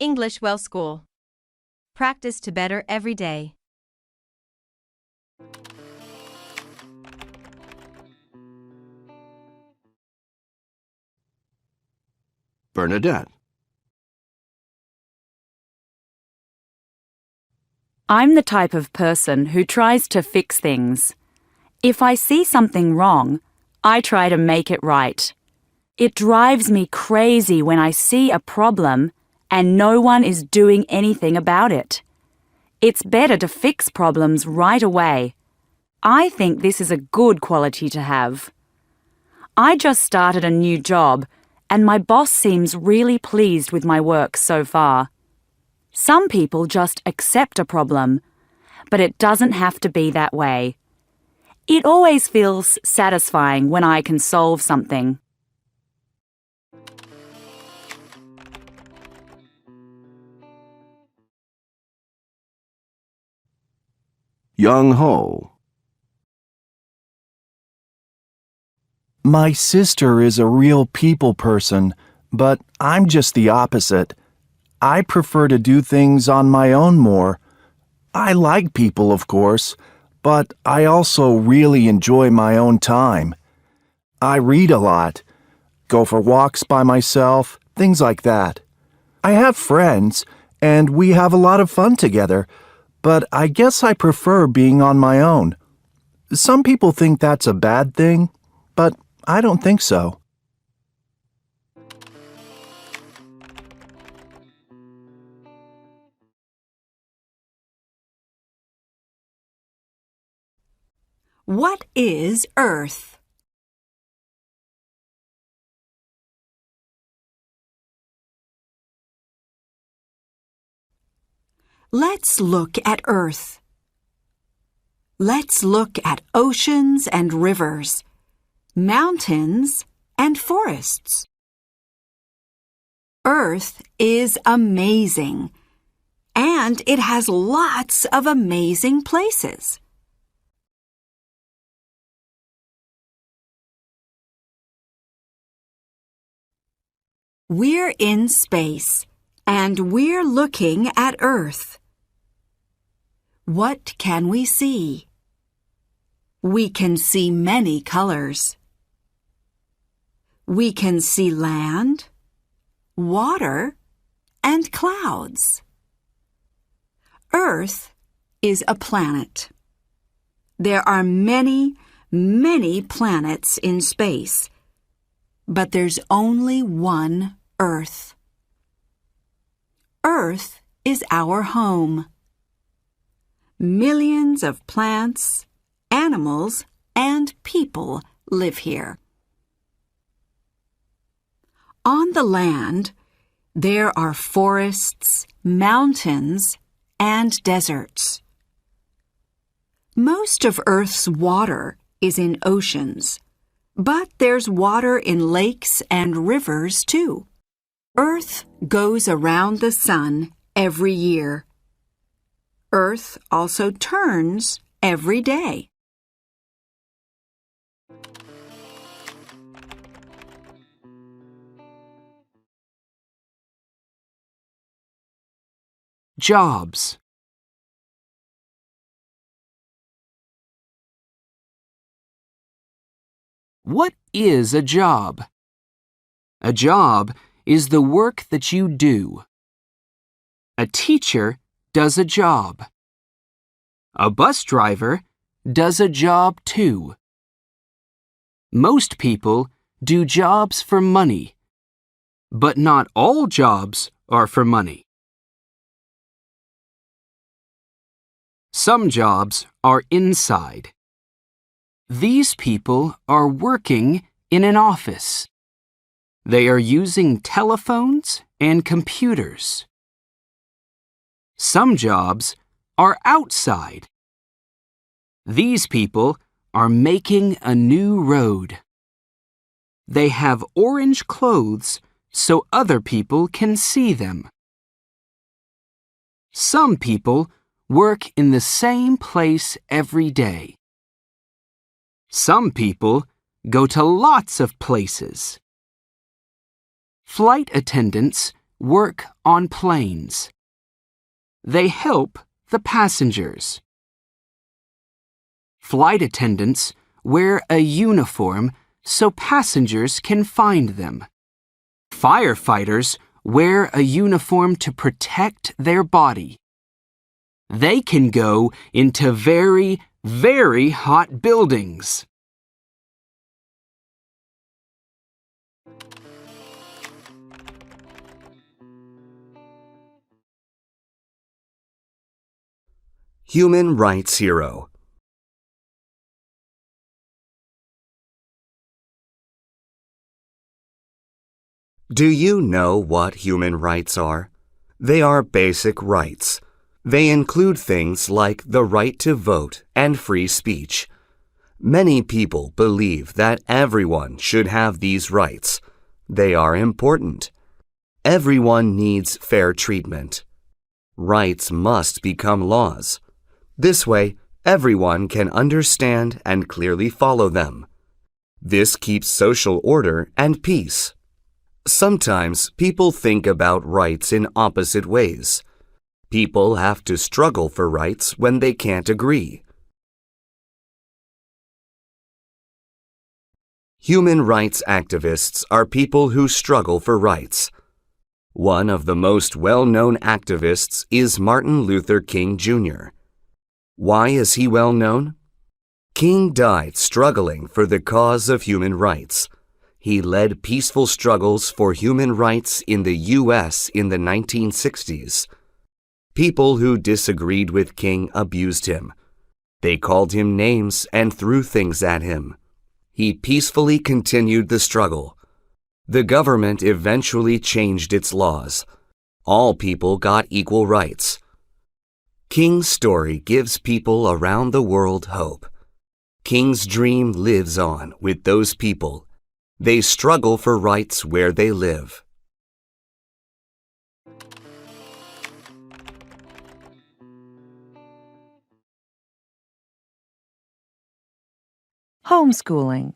Englishwell School. Practice to better every day. Bernadette. I'm the type of person who tries to fix things. If I see something wrong, I try to make it right. It drives me crazy when I see a problem and no one is doing anything about it. It's better to fix problems right away. I think this is a good quality to have. I just started a new job and my boss seems really pleased with my work so far. Some people just accept a problem, but it doesn't have to be that way. It always feels satisfying when I can solve something. Young Ho. My sister is a real people person, but I'm just the opposite. I prefer to do things on my own more. I like people, of course, but I also really enjoy my own time. I read a lot, go for walks by myself, things like that. I have friends, and we have a lot of fun together, but I guess I prefer being on my own. Some people think that's a bad thing, but I don't think so. What is Earth? Let's look at Earth. Let's look at oceans and rivers, mountains and forests. Earth is amazing, and it has lots of amazing places. We're in space, and we're looking at Earth. What can we see? We can see many colors. We can see land, water, and clouds. Earth is a planet. There are many, many planets in space, but there's only one Earth. Earth is our home. Millions of plants, animals, and people live here. On the land, there are forests, mountains, and deserts. Most of Earth's water is in oceans, but there's water in lakes and rivers too. Earth goes around the sun every year. Earth also turns every day. Jobs. What is a job? A job is the work that you do. A teacher does a job. A bus driver does a job too. Most people do jobs for money, but not all jobs are for money. Some jobs are inside. These people are working in an office. They are using telephones and computers. Some jobs are outside. These people are making a new road. They have orange clothes so other people can see them. Some people work in the same place every day. Some people go to lots of places. Flight attendants work on planes. They help the passengers. Flight attendants wear a uniform so passengers can find them. Firefighters wear a uniform to protect their body. They can go into very, very hot buildings. Human Rights Hero. Do you know what human rights are? They are basic rights. They include things like the right to vote and free speech. Many people believe that everyone should have these rights. They are important. Everyone needs fair treatment. Rights must become laws. This way, everyone can understand and clearly follow them. This keeps social order and peace. Sometimes people think about rights in opposite ways. People have to struggle for rights when they can't agree. Human rights activists are people who struggle for rights. One of the most well-known activists is Martin Luther King Jr. Why is he well known? King died struggling for the cause of human rights. He led peaceful struggles for human rights in the U.S. in the 1960s. People who disagreed with King abused him. They called him names and threw things at him. He peacefully continued the struggle. The government eventually changed its laws. All people got equal rights. King's story gives people around the world hope. King's dream lives on with those people. They struggle for rights where they live. Homeschooling.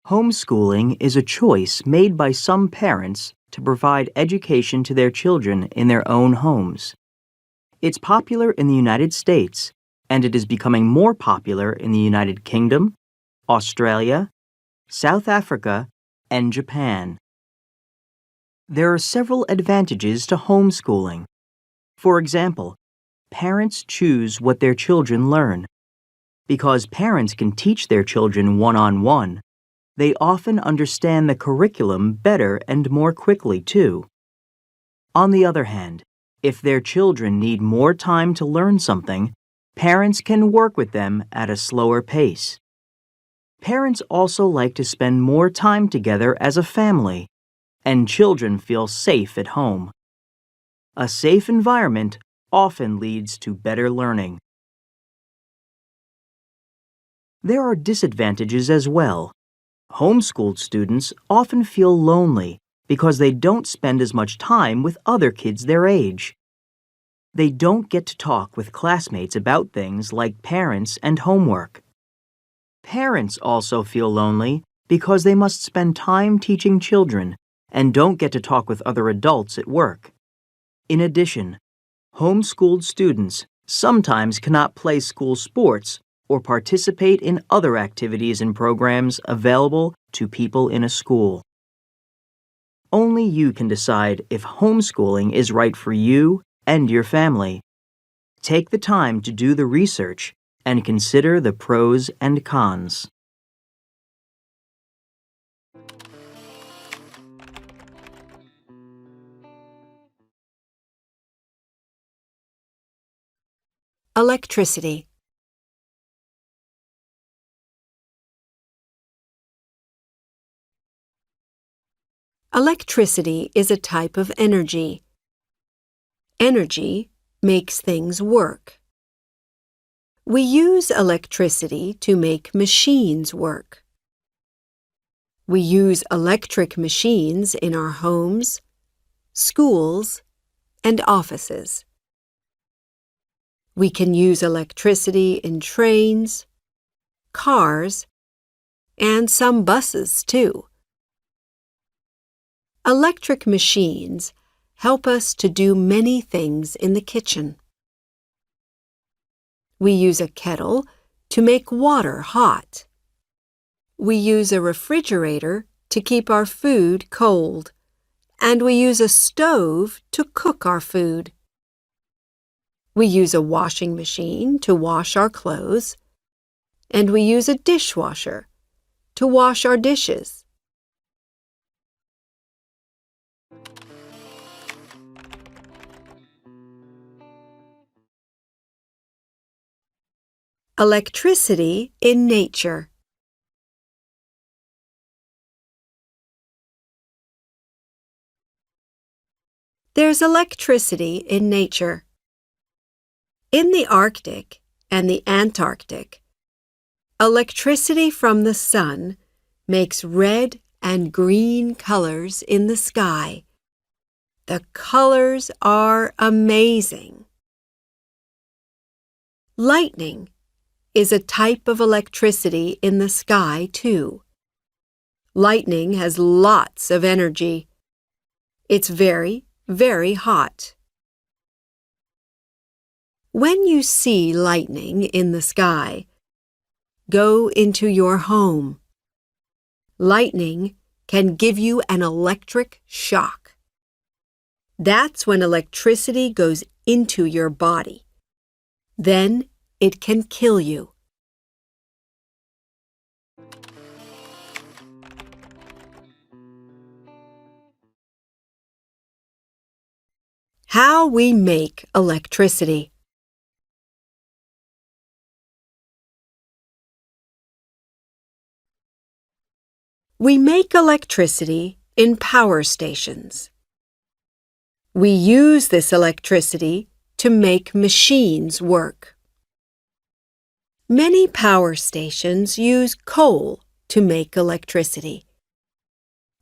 Homeschooling is a choice made by some parents to provide education to their children in their own homes. It's popular in the United States, and it is becoming more popular in the United Kingdom, Australia, South Africa, and Japan. There are several advantages to homeschooling. For example, parents choose what their children learn. Because parents can teach their children one-on-one, they often understand the curriculum better and more quickly, too. On the other hand, if their children need more time to learn something, parents can work with them at a slower pace. Parents also like to spend more time together as a family, and children feel safe at home. A safe environment often leads to better learning. There are disadvantages as well. Homeschooled students often feel lonely because they don't spend as much time with other kids their age. They don't get to talk with classmates about things like parents and homework. Parents also feel lonely because they must spend time teaching children and don't get to talk with other adults at work. In addition, homeschooled students sometimes cannot play school sports or participate in other activities and programs available to people in a school. Only you can decide if homeschooling is right for you and your family. Take the time to do the research and consider the pros and cons. Electricity. Electricity is a type of energy. Energy makes things work. We use electricity to make machines work. We use electric machines in our homes, schools, and offices. We can use electricity in trains, cars, and some buses too. Electric machines help us to do many things in the kitchen. We use a kettle to make water hot. We use a refrigerator to keep our food cold, and we use a stove to cook our food. We use a washing machine to wash our clothes, and we use a dishwasher to wash our dishes. Electricity in nature. There's electricity in nature. In the Arctic and the Antarctic, electricity from the sun makes red and green colors in the sky. The colors are amazing. Lightning is a type of electricity in the sky, too. Lightning has lots of energy. It's very, very hot. When you see lightning in the sky, go into your home. Lightning can give you an electric shock. That's when electricity goes into your body. Then it can kill you. How we make electricity. We make electricity in power stations. We use this electricity to make machines work. Many power stations use coal to make electricity.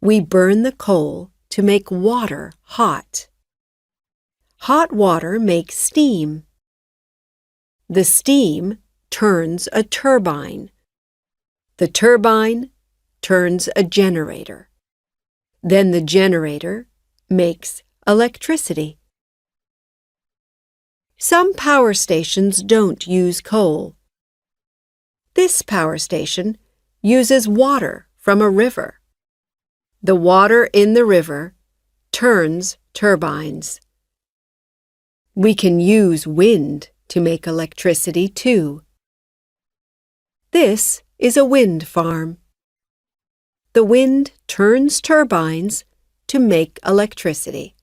We burn the coal to make water hot. Hot water makes steam. The steam turns a turbine. The turbine turns a generator. Then the generator makes electricity. Some power stations don't use coal. This power station uses water from a river. The water in the river turns turbines. We can use wind to make electricity too. This is a wind farm. The wind turns turbines to make electricity.